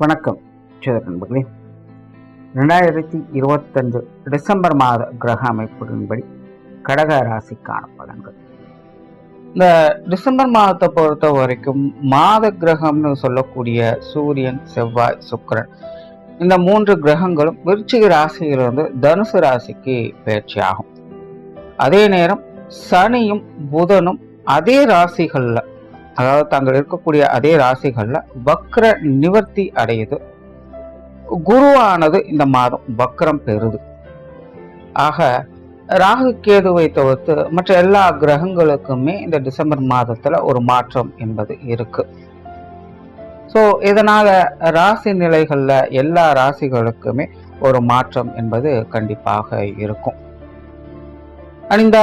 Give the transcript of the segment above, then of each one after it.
வணக்கம் நண்பர்களே. 2025 டிசம்பர் மாத கிரக அமைப்புகளின்படி கடக ராசிக்கான பலன்கள். இந்த டிசம்பர் மாதத்தை பொறுத்த வரைக்கும் மாத கிரகம்னு சொல்லக்கூடிய சூரியன், செவ்வாய், சுக்கிரன் இந்த 3 கிரகங்களும் விருச்சிக ராசியிலிருந்து தனுசு ராசிக்கு பயிற்சி ஆகும். அதே நேரம் சனியும் புதனும் அதே ராசிகள்ல, அதாவது தாங்கள் இருக்கக்கூடிய அதே ராசிகள்ல வக்ர நிவர்த்தி அடையுது. குருவானது இந்த மாதம் வக்ரம் பெறுது. ஆக ராகு கேதுவை தவிர்த்து மற்ற எல்லா கிரகங்களுக்குமே இந்த டிசம்பர் மாதத்துல ஒரு மாற்றம் என்பது இருக்கு. ஸோ இதனால ராசி நிலைகள்ல எல்லா ராசிகளுக்குமே ஒரு மாற்றம் என்பது கண்டிப்பாக இருக்கும். இந்த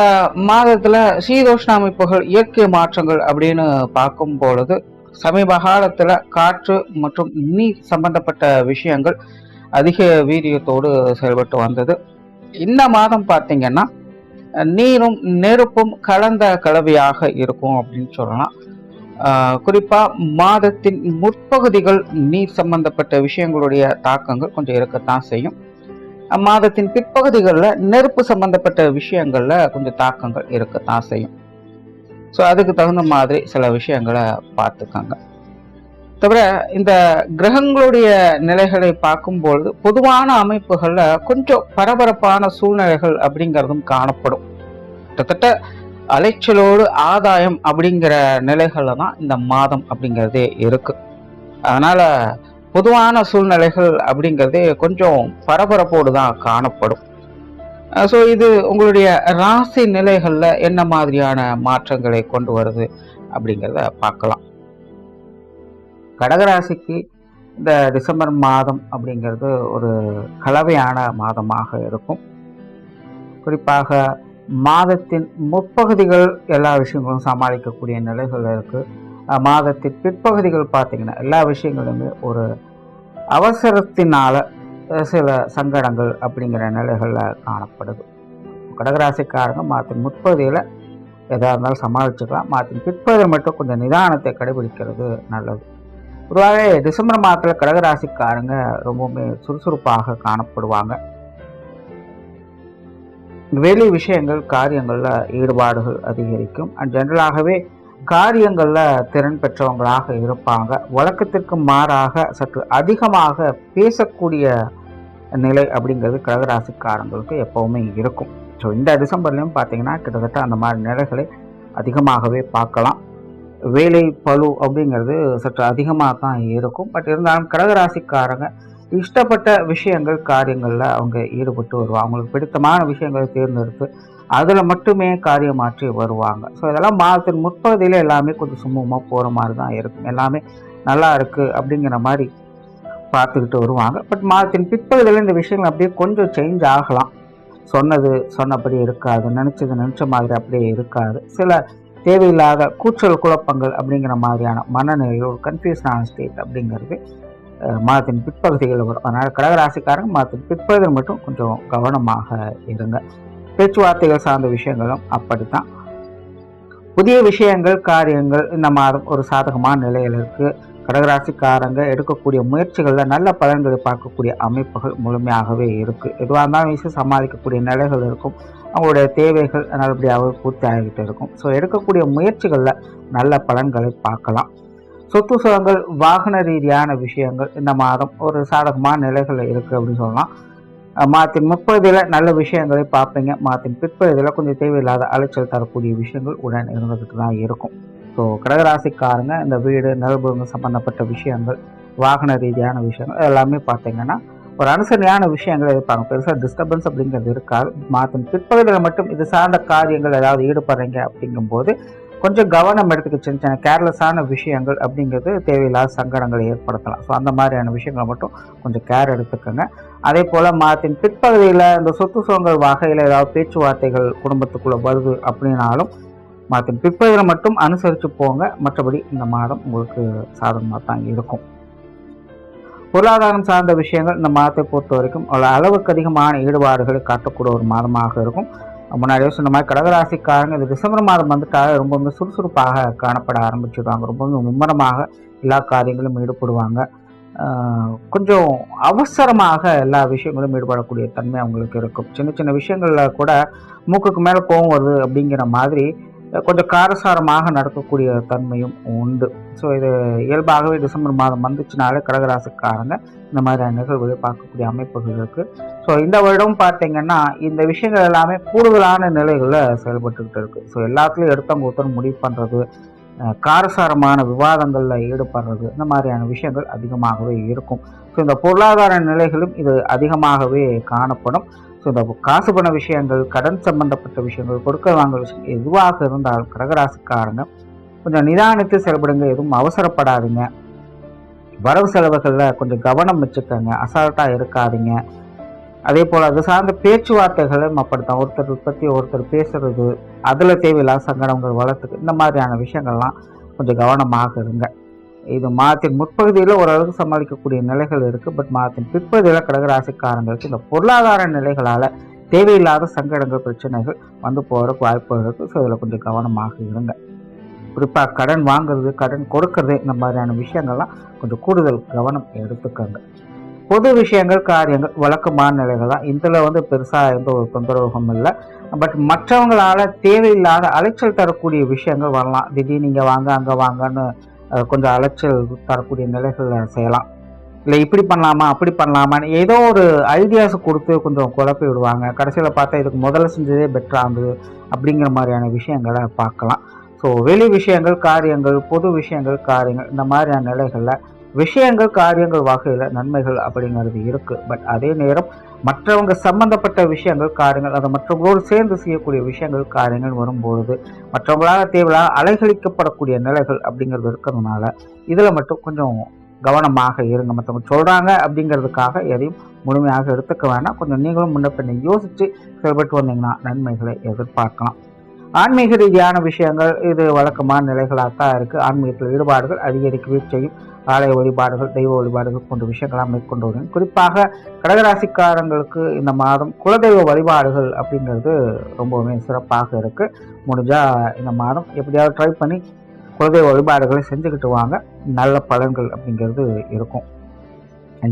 மாதத்துல சீதோஷ்ண அமைப்புகள், இயற்கை மாற்றங்கள் அப்படின்னு பார்க்கும் பொழுது சமீப காலத்துல காற்று மற்றும் நீர் சம்பந்தப்பட்ட விஷயங்கள் அதிக வீரியத்தோடு செயல்பட்டு வந்தது. இந்த மாதம் பார்த்தீங்கன்னா நீரும் நெருப்பும் கலந்த கலவையாக இருக்கும் அப்படின்னு சொல்லலாம். குறிப்பா மாதத்தின் முற்பகுதிகள் நீர் சம்பந்தப்பட்ட விஷயங்களுடைய தாக்கங்கள் கொஞ்சம் இருக்கத்தான் செய்யும். மாதத்தின் பிற்பகுதிகளில் நெருப்பு சம்பந்தப்பட்ட விஷயங்கள்ல கொஞ்சம் தாக்கங்கள் இருக்கத்தான் செய்யும். ஸோ அதுக்கு தகுந்த மாதிரி சில விஷயங்களை பார்த்துக்காங்க. தவிர இந்த கிரகங்களுடைய நிலைகளை பார்க்கும்பொழுது பொதுவான அமைப்புகள்ல கொஞ்சம் பரபரப்பான சூழ்நிலைகள் அப்படிங்கிறதும் காணப்படும். கிட்டத்தட்ட அலைச்சலோடு ஆதாயம் அப்படிங்கிற நிலைகள்ல தான் இந்த மாதம் அப்படிங்கிறதே இருக்கு. அதனால பொதுவான சூழ்நிலைகள் அப்படிங்கிறதே கொஞ்சம் பரபரப்போடு தான் காணப்படும். ஸோ இது உங்களுடைய ராசி நிலைகளில் என்ன மாதிரியான மாற்றங்களை கொண்டு வருது அப்படிங்கிறத பார்க்கலாம். கடகராசிக்கு இந்த டிசம்பர் மாதம் அப்படிங்கிறது ஒரு கலவையான மாதமாக இருக்கும். குறிப்பாக மாதத்தின் முற்பகுதிகள் எல்லா விஷயங்களும் சமாளிக்கக்கூடிய நிலைகள் இருக்குது. மாதத்தின் பிற்பகுதிகள் பார்த்தீங்கன்னா எல்லா விஷயங்களுமே ஒரு அவசரத்தினால சில சங்கடங்கள் அப்படிங்கிற நிலைகளில் காணப்படுது. கடகராசிக்காரங்க மாதத்தின் முற்பகுதியில் எதாக இருந்தாலும் சமாளிச்சுக்கலாம். மாதத்தின் பிற்பகுதியில் மட்டும் கொஞ்சம் நிதானத்தை கடைபிடிக்கிறது நல்லது. பொதுவாகவே டிசம்பர் மாதத்தில் கடகராசிக்காரங்க ரொம்பவுமே சுறுசுறுப்பாக காணப்படுவாங்க. வெளி விஷயங்கள், காரியங்களில் ஈடுபாடுகள் அதிகரிக்கும். அண்ட் ஜென்ரலாகவே காரியங்களில் திறன் பெற்றவங்களாக இருப்பாங்க. வழக்கத்திற்கு மாறாக சற்று அதிகமாக பேசக்கூடிய நிலை அப்படிங்கிறது கடகராசிக்காரங்களுக்கு எப்போவுமே இருக்கும். ஸோ இந்த டிசம்பர்லையும் பார்த்தீங்கன்னா கிட்டத்தட்ட அந்த மாதிரி நிலைகளை அதிகமாகவே பார்க்கலாம். வேலை பளு அப்படிங்கிறது சற்று அதிகமாக தான் இருக்கும். பட் இருந்தாலும் கடகராசிக்காரங்க இஷ்டப்பட்ட விஷயங்கள், காரியங்களில் அவங்க ஈடுபட்டு வருவாங்க. அவங்களுக்கு பிடித்தமான விஷயங்களை தேர்ந்தெடுத்து அதில் மட்டுமே காரியமாற்றி வருவாங்க. ஸோ இதெல்லாம் மாதத்தின் முற்பகுதியில் எல்லாமே கொஞ்சம் சுமூகமாக போகிற மாதிரி தான் இருக்கும். எல்லாமே நல்லா இருக்குது அப்படிங்கிற மாதிரி பார்த்துக்கிட்டு வருவாங்க. பட் மாதத்தின் பிற்பகுதியில் இந்த விஷயங்கள் அப்படியே கொஞ்சம் சேஞ்ச் ஆகலாம். சொன்னது சொன்னபடி இருக்காது, நினச்ச மாதிரி அப்படியே இருக்காது. சில தேவையில்லாத கூச்சல் குழப்பங்கள் அப்படிங்கிற மாதிரியான மனநிலையில் ஒரு கன்ஃபியூஷனான ஸ்டேட் அப்படிங்கிறது மாதத்தின் பிற்பகுதிகளில் வரும். அதனால் கடகராசிக்காரங்க மாதத்தின் பிற்பகுதியில் மட்டும் கொஞ்சம் கவனமாக இருங்க. பேச்சுவார்த்தைகள் சார்ந்த விஷயங்களும் அப்படித்தான். புதிய விஷயங்கள், காரியங்கள் இந்த மாதம் ஒரு சாதகமான நிலையில் இருக்குது. கடகராசிக்காரங்க எடுக்கக்கூடிய முயற்சிகளில் நல்ல பலன்களை பார்க்கக்கூடிய அமைப்புகள் முழுமையாகவே இருக்குது. எதுவாக இருந்தாலும் விஷயம் சமாளிக்கக்கூடிய நிலைகள் இருக்கும். அவங்களுடைய தேவைகள் நல்லபடியாக பூர்த்தி ஆகிக்கிட்டு இருக்கும். ஸோ எடுக்கக்கூடிய முயற்சிகளில் நல்ல பலன்களை பார்க்கலாம். சொத்து சுகங்கள், வாகன ரீதியான விஷயங்கள் இந்த மாதம் ஒரு சாதகமான நிலைகளில் இருக்குது அப்படின்னு சொல்லலாம். மாதத்தின் முற்பகுதியில் நல்ல விஷயங்களை பார்ப்பீங்க. மாதத்தின் பிற்பகுதியில் கொஞ்சம் தேவையில்லாத அலைச்சல் தரக்கூடிய விஷயங்கள் உடன் இருந்துக்கிட்டு தான் இருக்கும். ஸோ கடகராசிக்காரங்க இந்த வீடு, நிலபுரங்க சம்பந்தப்பட்ட விஷயங்கள், வாகன ரீதியான விஷயங்கள் எல்லாமே பார்த்தீங்கன்னா ஒரு அனுசரணையான விஷயங்கள் இருப்பாங்க. பெருசாக டிஸ்டர்பன்ஸ் அப்படிங்கிறது இருக்காது. மாதத்தின் பிற்பகுதியில் மட்டும் இது சார்ந்த காரியங்கள் ஏதாவது ஈடுபடுறீங்க அப்படிங்கும்போது கொஞ்சம் கவனம் எடுத்துக்க. சின்ன சின்ன கேர்லெஸ்ஸான விஷயங்கள் அப்படிங்கிறது தேவையில்லாத சங்கடங்களை ஏற்படுத்தலாம். ஸோ அந்த மாதிரியான விஷயங்களை மட்டும் கொஞ்சம் கேர் எடுத்துக்கோங்க. அதே போல் மாதத்தின் பிற்பகுதியில் இந்த சொத்து சுகங்கள் வகையில் ஏதாவது பேச்சுவார்த்தைகள் குடும்பத்துக்குள்ளே வருது அப்படின்னாலும் மாதத்தின் பிற்பகுதியில் மட்டும் அனுசரித்து போங்க. மற்றபடி இந்த மாதம் உங்களுக்கு சாதகமாக தான் இருக்கும். பொருளாதாரம் சார்ந்த விஷயங்கள் இந்த மாதத்தை பொறுத்த வரைக்கும் அளவுக்கு அதிகமான ஈடுபாடுகளை காட்டக்கூடிய ஒரு மாதமாக இருக்கும். முன்னாடியே சொன்ன மாதிரி கடகராசிக்காரங்க இந்த டிசம்பர் மாதம் வந்துட்டாலே ரொம்பவுமே சுறுசுறுப்பாக காணப்பட ஆரம்பிச்சிடுவாங்க. ரொம்பவுமே மும்முரமாக எல்லா காரியங்களும் ஈடுபடுவாங்க. கொஞ்சம் அவசரமாக எல்லா விஷயங்களும் ஈடுபடக்கூடிய தன்மை அவங்களுக்கு இருக்கும். சின்ன சின்ன விஷயங்களில் கூட மூக்குக்கு மேலே கோவம் வருது அப்படிங்கிற மாதிரி கொஞ்சம் காரசாரமாக நடக்கக்கூடிய தன்மையும் உண்டு. ஸோ இது இயல்பாகவே டிசம்பர் மாதம் வந்துச்சுனாலே கடகராசிக்காரங்க இந்த மாதிரியான நிகழ்வுகளை பார்க்கக்கூடிய அமைப்புகள் இருக்குது. ஸோ இந்த வருடம் பார்த்தீங்கன்னா இந்த விஷயங்கள் எல்லாமே கூடுதலான நிலைகளில் செயல்பட்டுக்கிட்டு இருக்குது. ஸோ எல்லாத்துலேயும் எடுத்தவங்க ஒருத்தர் முடிவு பண்ணுறது, காரசாரமான விவாதங்களில் ஈடுபடுறது, இந்த மாதிரியான விஷயங்கள் அதிகமாகவே இருக்கும். ஸோ இந்த பொருளாதார நிலைகளும் இது அதிகமாகவே காணப்படும். ஸோ இந்த காசு பண விஷயங்கள், கடன் சம்பந்தப்பட்ட விஷயங்கள், கொடுக்க வாங்கல் விஷயம் எதுவாக இருந்தாலும் கடகராசிக்காரங்க கொஞ்சம் நிதானித்து செயல்படுங்க. எதுவும் அவசரப்படாதீங்க. வரவு செலவுகளில் கொஞ்சம் கவனம் வச்சுக்கோங்க. அசால்ட்டாக இருக்காதீங்க. அதே போல் அது சார்ந்த பேச்சுவார்த்தைகளும் அப்படித்தான். ஒருத்தர் பற்றி ஒருத்தர் பேசுறது, அதில் தேவையில்லாத சங்கடங்கள் வளர்த்துக்கு, இந்த மாதிரியான விஷயங்கள்லாம் கொஞ்சம் கவனமாக இருங்க. இது மாதத்தின் முற்பகுதியில் ஓரளவுக்கு சமாளிக்கக்கூடிய நிலைகள் இருக்குது. பட் மாதத்தின் பிற்பகுதியில் கடகராசிக்காரங்களுக்கு இந்த பொருளாதார நிலைகளால் தேவையில்லாத சங்கடங்கள், பிரச்சனைகள் வந்து போகிறதுக்கு வாய்ப்புகள் இருக்குது. ஸோ இதில் கொஞ்சம் கவனமாக இருங்க. குறிப்பாக கடன் வாங்குறது, கடன் கொடுக்கறது, இந்த மாதிரியான விஷயங்கள்லாம் கொஞ்சம் கூடுதல் கவனம் எடுத்துக்கோங்க. பொது விஷயங்கள், காரியங்கள் வழக்கமான நிலைகள் தான். இதில் பெருசாக எந்த ஒரு தொந்தரவும் இல்லை. பட் மற்றவங்களால் தேவையில்லாத அலைச்சல் தரக்கூடிய விஷயங்கள் வரலாம். திடீர்னு இங்கே வாங்க அங்கே வாங்கன்னு கொஞ்சம் அலைச்சல் தரக்கூடிய நிலைகளில் செய்யலாம். இல்லை இப்படி பண்ணலாமா அப்படி பண்ணலாமான்னு ஏதோ ஒரு ஐடியாஸ் கொடுத்து கொஞ்சம் குழப்பி விடுவாங்க. கடைசியில் பார்த்தா இதுக்கு முதல்ல செஞ்சதே பெட்டராக இருந்தது அப்படிங்கிற மாதிரியான விஷயங்களை பார்க்கலாம். ஸோ வெளி விஷயங்கள், காரியங்கள், பொது விஷயங்கள், காரியங்கள், இந்த மாதிரியான நிலைகளில் விஷயங்கள், காரியங்கள் வகையில் நன்மைகள் அப்படிங்கிறது இருக்குது. பட் அதே நேரம் மற்றவங்க சம்பந்தப்பட்ட விஷயங்கள், காரியங்கள், அதை மற்றவங்களோடு சேர்ந்து செய்யக்கூடிய விஷயங்கள், காரியங்கள் வரும்பொழுது மற்றவங்களால் தேவையில்லாத அலைகழிக்கப்படக்கூடிய நிலைகள் அப்படிங்கிறது இருக்கிறதுனால இதில் மட்டும் கொஞ்சம் கவனமாக இருங்க. மற்றவங்க சொல்கிறாங்க அப்படிங்கிறதுக்காக எதையும் முழுமையாக எடுத்துக்க வேணாம். கொஞ்சம் நீங்களும் முன்ன பின்ன யோசித்து செயல்பட்டு வந்தீங்கன்னா நன்மைகளை எதிர்பார்க்கலாம். ஆன்மீக ரீதியான விஷயங்கள் இது வழக்கமான நிலைகளாகத்தான் இருக்குது. ஆன்மீகத்தில் ஈடுபாடுகள் அதிகரிக்கவே செய்யும். ஆலய வழிபாடுகள், தெய்வ வழிபாடுகள் போன்ற விஷயங்களாம் மேற்கொண்டு வருங்க. குறிப்பாக கடகராசிக்காரங்களுக்கு இந்த மாதம் குலதெய்வ வழிபாடுகள் அப்படிங்கிறது ரொம்பவுமே சிறப்பாக இருக்குது. முடிஞ்சால் இந்த மாதம் எப்படியாவது ட்ரை பண்ணி குலதெய்வ வழிபாடுகளை செஞ்சுக்கிட்டு வாங்க. நல்ல பலன்கள் அப்படிங்கிறது இருக்கும்.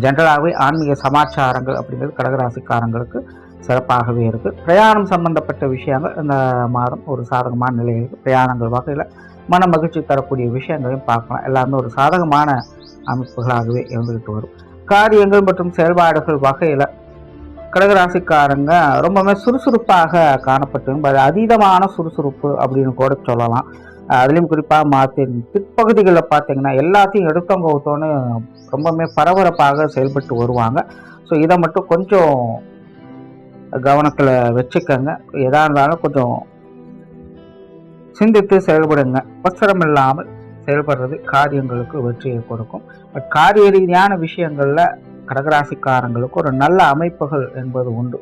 ஜென்ரலாகவே ஆன்மீக சமாச்சாரங்கள் அப்படிங்கிறது கடகராசிக்காரங்களுக்கு சிறப்பாகவே இருக்குது. பிரயாணம் சம்பந்தப்பட்ட விஷயங்கள் இந்த மாதம் ஒரு சாதகமான நிலையில் இருக்குது. பிரயாணங்கள் வகையில் மன மகிழ்ச்சி தரக்கூடிய விஷயங்களையும் பார்க்கலாம். எல்லாமே ஒரு சாதகமான அமைப்புகளாகவே இருந்துகிட்டு வரும். காரியங்கள் மற்றும் செயல்பாடுகள் வகையில் கடகராசிக்காரங்க ரொம்பவே சுறுசுறுப்பாக காணப்பட்டு, அது அதீதமான சுறுசுறுப்பு அப்படின்னு கூட சொல்லலாம். அதுலேயும் குறிப்பாக மாதத்தின் பிற்பகுதிகளில் பார்த்தீங்கன்னா எல்லாத்தையும் எடுத்தவங்க ஒருத்தோன்னு ரொம்பவுமே பரபரப்பாக செயல்பட்டு வருவாங்க. ஸோ இதை மட்டும் கொஞ்சம் கவனத்தில் வச்சுக்கோங்க. எதாக இருந்தாலும் கொஞ்சம் சிந்தித்து செயல்படுங்க. அவசரம் இல்லாமல் செயல்படுறது காரியங்களுக்கு வெற்றியை கொடுக்கும். பட் காரிய ரீதியான விஷயங்களில் கடகராசிக்காரங்களுக்கு ஒரு நல்ல அமைப்புகள் என்பது உண்டு.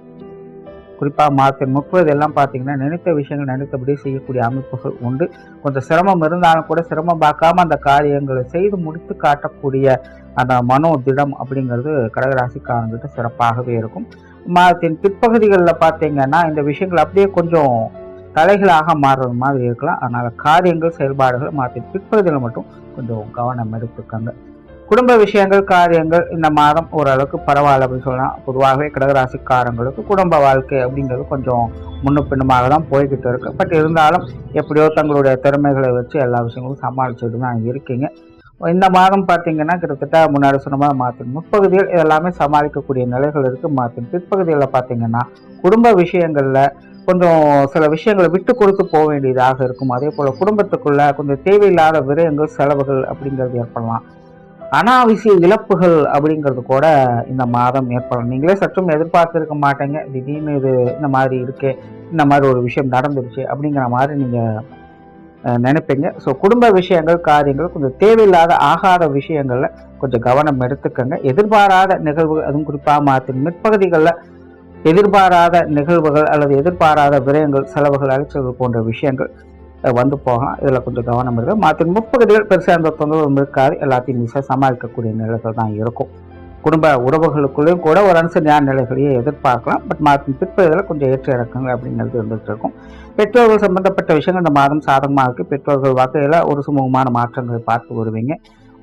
குறிப்பாக மாதத்தின் 30 எல்லாம் பார்த்தீங்கன்னா நினைத்த விஷயங்கள் நினைத்தபடி செய்யக்கூடிய அமைப்புகள் உண்டு. கொஞ்சம் சிரமம் இருந்தாலும் கூட சிரமம் பார்க்காம அந்த காரியங்களை செய்து முடித்து காட்டக்கூடிய அந்த மனோ திடம் அப்படிங்கிறது கடகராசிக்காரங்கிட்ட சிறப்பாகவே இருக்கும். மாதத்தின் பிற்பகுதிகளில் பார்த்தீங்கன்னா இந்த விஷயங்கள் அப்படியே கொஞ்சம் தலைகளாக மாறுறது மாதிரி இருக்கலாம். அதனால் காரியங்கள், செயல்பாடுகள் மாதத்தின் பிற்பகுதியில் மட்டும் கொஞ்சம் கவனம் எடுத்துக்கோங்க. குடும்ப விஷயங்கள், காரியங்கள் இந்த மாதம் ஓரளவுக்கு பரவாயில்ல அப்படின்னு சொல்லலாம். பொதுவாகவே கடகராசிக்காரங்களுக்கு குடும்ப வாழ்க்கை அப்படிங்கிறது கொஞ்சம் முன்னும் பின்னுமாக தான் போய்கிட்டு இருக்கு. பட் இருந்தாலும் எப்படியோ தங்களுடைய திறமைகளை வச்சு எல்லா விஷயங்களும் சமாளிச்சுட்டு தான் இருக்கீங்க. இந்த மாதம் பார்த்தீங்கன்னா கிட்டத்தட்ட முன்னாடி சொன்ன மாதிரி மாதத்தின் முற்பகுதியில் இதெல்லாமே சமாளிக்கக்கூடிய நிலைகள் இருக்குது. மாதத்தின் பிற்பகுதியில் பார்த்தீங்கன்னா குடும்ப விஷயங்களில் கொஞ்சம் சில விஷயங்களை விட்டு கொடுத்து போக வேண்டியதாக இருக்கும். அதே போல் குடும்பத்துக்குள்ள கொஞ்சம் தேவையில்லாத விரயங்கள், செலவுகள் அப்படிங்கிறது ஏற்படலாம். அனாவசிய இழப்புகள் அப்படிங்கிறது கூட இந்த மாதம் ஏற்படலாம். நீங்களே சற்றும் எதிர்பார்த்துருக்க மாட்டேங்க. திடீர்னு இது இந்த மாதிரி இருக்கே, இந்த மாதிரி ஒரு விஷயம் நடந்துருச்சு அப்படிங்கிற மாதிரி நீங்கள் நினைப்பீங்க. ஸோ குடும்ப விஷயங்கள், காரியங்கள் கொஞ்சம் தேவையில்லாத ஆகாத விஷயங்களில் கொஞ்சம் கவனம் எடுத்துக்கங்க. எதிர்பாராத நிகழ்வுகள், அதுவும் குறிப்பாக மாதத்தின் முற்பகுதிகளில் எதிர்பாராத நிகழ்வுகள் அல்லது எதிர்பாராத விரயங்கள், செலவுகள், அலைச்சல்கள் போன்ற விஷயங்கள் வந்து போகலாம். இதில் கொஞ்சம் கவனம் இருக்குது. மாதத்தின் முற்பகுதிகள் பெருசாக அந்த தொந்தரவு இருக்காது. எல்லாத்தையும் ஈஸியாக சமாளிக்கக்கூடிய நிலைகள் தான் இருக்கும். குடும்ப உறவுகளுக்குள்ளேயும் கூட ஒரு அனுசரியான நிலைகளையே எதிர்பார்க்கலாம். பட் மாதத்தின் பிற்பகுதியில் கொஞ்சம் ஏற்ற இறக்கங்கள் அப்படிங்கிறது இருந்துகிட்டு இருக்கும். பெற்றோர்கள் சம்பந்தப்பட்ட விஷயங்கள் இந்த மாதம் சாதகமாக இருக்குது. பெற்றோர்கள் வகையில் ஒரு சுமூகமான மாற்றங்களை பார்த்து வருவீங்க.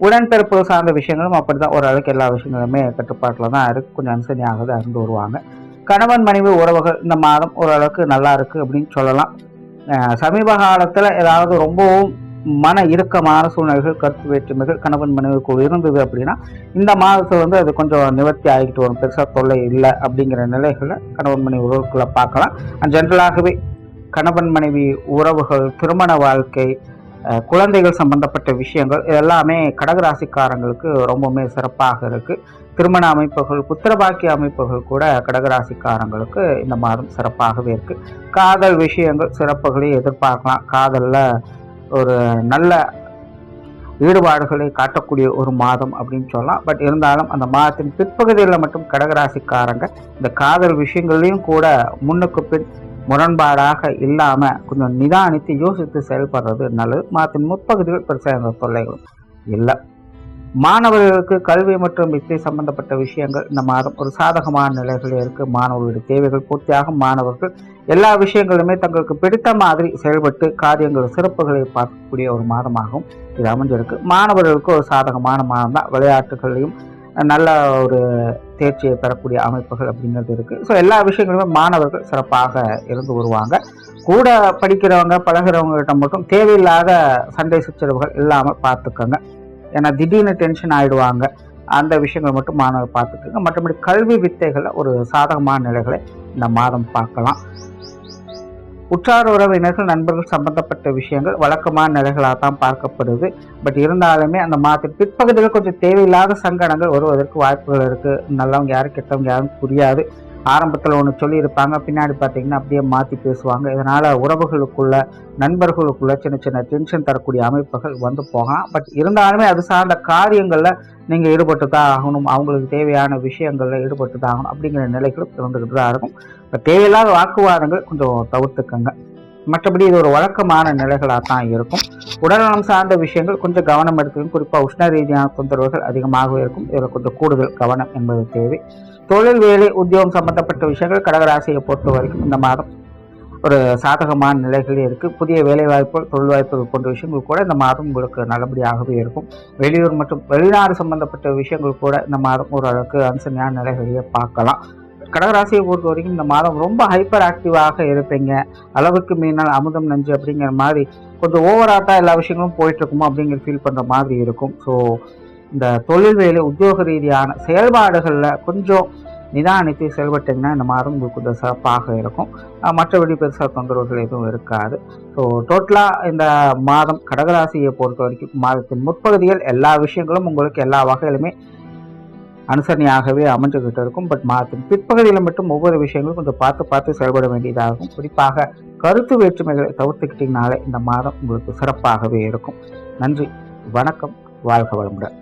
உடன்பிறப்பு சார்ந்த விஷயங்களும் அப்படிதான், ஓரளவுக்கு எல்லா விஷயங்களுமே கட்டுப்பாட்டில் தான் இருக்குது. கொஞ்சம் அனுசரணையாக தான் இருந்து வருவாங்க. கணவன் மனைவி உறவுகள் இந்த மாதம் ஓரளவுக்கு நல்லா இருக்குது அப்படின்னு சொல்லலாம். சமீப காலத்தில் ஏதாவது ரொம்பவும் மன இறுக்கமான சூழ்நிலைகள், கருத்து வேற்றுமைகள் கணவன் மனைவிக்குள் இருந்தது அப்படின்னா இந்த மாதத்தில் அது கொஞ்சம் நிவர்த்தி ஆகிட்டு வரும். பெருசாக தொல்லை இல்லை அப்படிங்கிற நிலைகளை கணவன் மனைவி உறவுக்குள்ளே பார்க்கலாம். ஜென்ரலாகவே கணவன் மனைவி உறவுகள், திருமண வாழ்க்கை, குழந்தைகள் சம்பந்தப்பட்ட விஷயங்கள் எல்லாமே கடகராசிக்காரங்களுக்கு ரொம்பவுமே சிறப்பாக இருக்குது. திருமண அமைப்புகள், புத்திரபாக்கிய அமைப்புகள் கூட கடகராசிக்காரங்களுக்கு இந்த மாதம் சிறப்பாகவே இருக்குது. காதல் விஷயங்கள் சிறப்புகளை எதிர்பார்க்கலாம். காதலில் ஒரு நல்ல ஈடுபாடுகளை காட்டக்கூடிய ஒரு மாதம் அப்படின்னு சொல்லலாம். பட் இருந்தாலும் அந்த மாதத்தின் பிற்பகுதியில் மட்டும் கடகராசிக்காரங்க இந்த காதல் விஷயங்கள்லையும் கூட முன்னுக்கு பின் முரண்பாடாக இல்லாமல் கொஞ்சம் நிதானித்து யோசித்து செயல்படுறது நல்லது. மாதத்தின் முற்பகுதிகள் பெருசாக எந்த தொல்லைகளும் இல்லை. மாணவர்களுக்கு கல்வி மற்றும் வித்தை சம்பந்தப்பட்ட விஷயங்கள் இந்த மாதம் ஒரு சாதகமான நிலைகள் இருக்குது. மாணவர்களுடைய தேவைகள் பூர்த்தியாகும். மாணவர்கள் எல்லா விஷயங்களுமே தங்களுக்கு பிடித்த மாதிரி செயல்பட்டு காரியங்கள் சிறப்புகளை பார்க்கக்கூடிய ஒரு மாதமாகவும் இது அமைஞ்சிருக்கு. மாணவர்களுக்கு ஒரு சாதகமான மாதம் தான். விளையாட்டுகளையும் நல்ல ஒரு தேர்ச்சியை பெறக்கூடிய அமைப்புகள் அப்படிங்கிறது இருக்குது. ஸோ எல்லா விஷயங்களுமே மாணவர்கள் சிறப்பாக இருந்து வருவாங்க. கூட படிக்கிறவங்க பழகிறவங்ககிட்ட மட்டும் தேவையில்லாத சண்டை சச்சரவுகள் இல்லாமல் பார்த்துக்கோங்க. ஏன்னா திடீர்னு டென்ஷன் ஆகிடுவாங்க. அந்த விஷயங்கள் மட்டும் மாணவர் பார்த்துக்கோங்க. மற்றபடி கல்வி வித்தைகளில் ஒரு சாதகமான நிலைகளை இந்த மாதம் பார்க்கலாம். உற்றார் உறவினர்கள், நண்பர்கள் சம்பந்தப்பட்ட விஷயங்கள் வழக்கமான நிலைகளாக தான் பார்க்கப்படுது. பட் இருந்தாலுமே அந்த மாதத்தின் பிற்பகுதியில் கொஞ்சம் தேவையில்லாத சங்கடங்கள் வருவதற்கு வாய்ப்புகள் இருக்குது. நல்லவங்க யாரும் கெட்டவங்க யாரும் புரியாது. ஆரம்பத்தில் ஒன்று சொல்லியிருப்பாங்க, பின்னாடி பார்த்தீங்கன்னா அப்படியே மாற்றி பேசுவாங்க. இதனால் உறவுகளுக்குள்ள, நண்பர்களுக்குள்ள சின்ன சின்ன டென்ஷன் தரக்கூடிய அமைப்புகள் வந்து போகலாம். பட் இருந்தாலுமே அது சார்ந்த காரியங்களில் நீங்கள் ஈடுபட்டு தான் ஆகணும். அவங்களுக்கு தேவையான விஷயங்களில் ஈடுபட்டு தான் ஆகணும் அப்படிங்கிற நிலைகளும் இருந்துக்கிட்டு தான் இருக்கும். இப்போ தேவையில்லாத வாக்குவாதங்கள் கொஞ்சம் தவிர்த்துக்கங்க. மற்றபடி இது ஒரு வழக்கமான நிலைகளாக தான் இருக்கும். உடல்நலம் சார்ந்த விஷயங்கள் கொஞ்சம் கவனம் எடுத்துக்கணும். குறிப்பாக உஷ்ண ரீதியான தொந்தரவுகள் அதிகமாகவே இருக்கும். இதில் கொஞ்சம் கூடுதல் கவனம் என்பது தேவை. தொழில், வேலை, உத்தியோகம் சம்பந்தப்பட்ட விஷயங்கள் கடகராசியை பொறுத்த வரைக்கும் இந்த மாதம் ஒரு சாதகமான நிலைகளே இருக்குது. புதிய வேலை வாய்ப்புகள், தொழில் வாய்ப்புகள் போன்ற விஷயங்கள் கூட இந்த மாதம் உங்களுக்கு நல்லபடியாகவே இருக்கும். வெளியூர் மற்றும் வெளிநாடு சம்பந்தப்பட்ட விஷயங்கள் கூட இந்த மாதம் ஓரளவுக்கு அனுசரணையான நிலைகளையே பார்க்கலாம். கடகராசியை பொறுத்த வரைக்கும் இந்த மாதம் ரொம்ப ஹைப்பர் ஆக்டிவாக இருப்பீங்க. அளவுக்கு மீனால் அமுதம் நஞ்சு அப்படிங்கிற மாதிரி கொஞ்சம் ஓவராட்டாக எல்லா விஷயங்களும் போயிட்டு இருக்குமோ அப்படிங்கிற ஃபீல் பண்ணுற மாதிரி இருக்கும். ஸோ இந்த தொழில், வேலை, உத்தியோக ரீதியான செயல்பாடுகளில் கொஞ்சம் நிதானித்து செயல்பட்டிங்கன்னா இந்த மாதம் உங்களுக்கு கொஞ்சம் சிறப்பாக இருக்கும். மற்றபடி பெருசாக தொந்தரவுகள் எதுவும் இருக்காது. ஸோ டோட்டலாக இந்த மாதம் கடகராசியை பொறுத்த வரைக்கும் மாதத்தின் முற்பகுதிகள் எல்லா விஷயங்களும் உங்களுக்கு எல்லா வகையிலுமே அனுசரணையாகவே அமைஞ்சுக்கிட்டு இருக்கும். பட் மாதத்தின் பிற்பகுதியில் மட்டும் ஒவ்வொரு விஷயங்களும் கொஞ்சம் பார்த்து செயல்பட வேண்டியதாகும். குறிப்பாக கருத்து வேற்றுமைகளை தவிர்த்துக்கிட்டிங்கனாலே இந்த மாதம் உங்களுக்கு சிறப்பாகவே இருக்கும். நன்றி, வணக்கம், வாழ்க வளமுடன்.